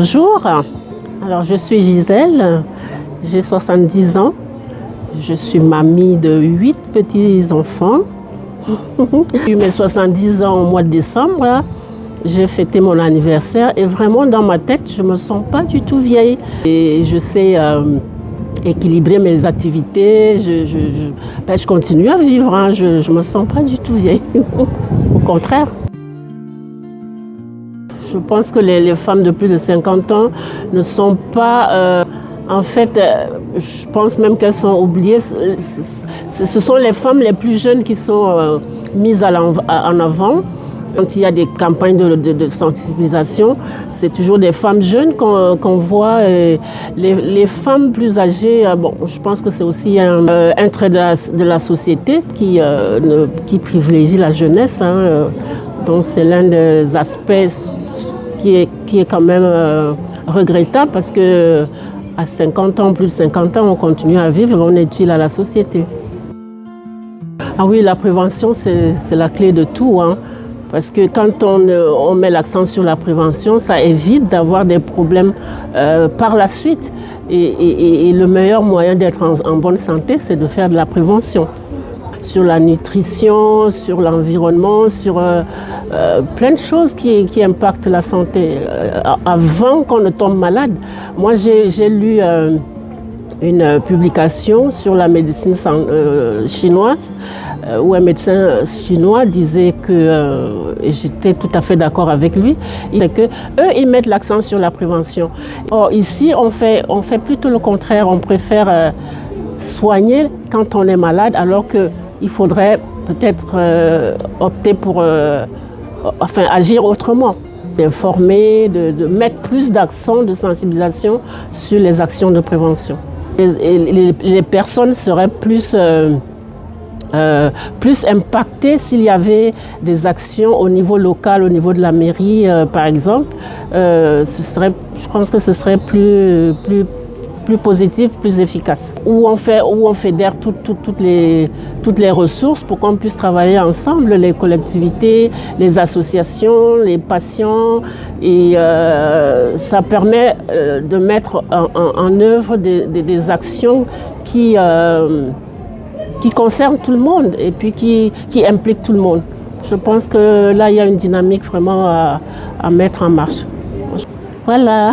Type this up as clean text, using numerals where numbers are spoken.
Bonjour, alors je suis Gisèle, j'ai 70 ans, je suis mamie de 8 petits-enfants. J'ai eu mes 70 ans au mois de décembre, j'ai fêté mon anniversaire et vraiment dans ma tête, je ne me sens pas du tout vieille. Et je sais équilibrer mes activités, je continue à vivre, hein, je ne me sens pas du tout vieille, au contraire. Je pense que les femmes de plus de 50 ans ne sont pas... en fait, je pense même qu'elles sont oubliées. Ce sont les femmes les plus jeunes qui sont mises en avant. Quand il y a des campagnes de sensibilisation, c'est toujours des femmes jeunes qu'on voit. Les femmes plus âgées, bon, je pense que c'est aussi un trait de la société qui privilégie la jeunesse. Hein, donc c'est l'un des aspects qui est quand même regrettable parce que à 50 ans, plus de 50 ans, on continue à vivre, on est utile à la société. Ah oui, la prévention, c'est la clé de tout, hein, parce que quand on met l'accent sur la prévention, ça évite d'avoir des problèmes par la suite. Et le meilleur moyen d'être en bonne santé, c'est de faire de la prévention. Sur la nutrition, sur l'environnement, sur plein de choses qui impactent la santé avant qu'on ne tombe malade. Moi, j'ai lu une publication sur la médecine chinoise où un médecin chinois disait que, et j'étais tout à fait d'accord avec lui, ils mettent l'accent sur la prévention. Or, ici, on fait plutôt le contraire. On préfère soigner quand on est malade alors qu'il faudrait peut-être opter pour agir autrement, d'informer, de mettre plus d'accent de sensibilisation sur les actions de prévention. Les personnes seraient plus impactées s'il y avait des actions au niveau local, au niveau de la mairie par exemple. Je pense que ce serait plus positif, plus efficace. Où on fédère toutes les ressources pour qu'on puisse travailler ensemble, les collectivités, les associations, les patients. Et ça permet de mettre en œuvre des actions qui concernent tout le monde et puis qui impliquent tout le monde. Je pense que là, il y a une dynamique vraiment à mettre en marche. Voilà.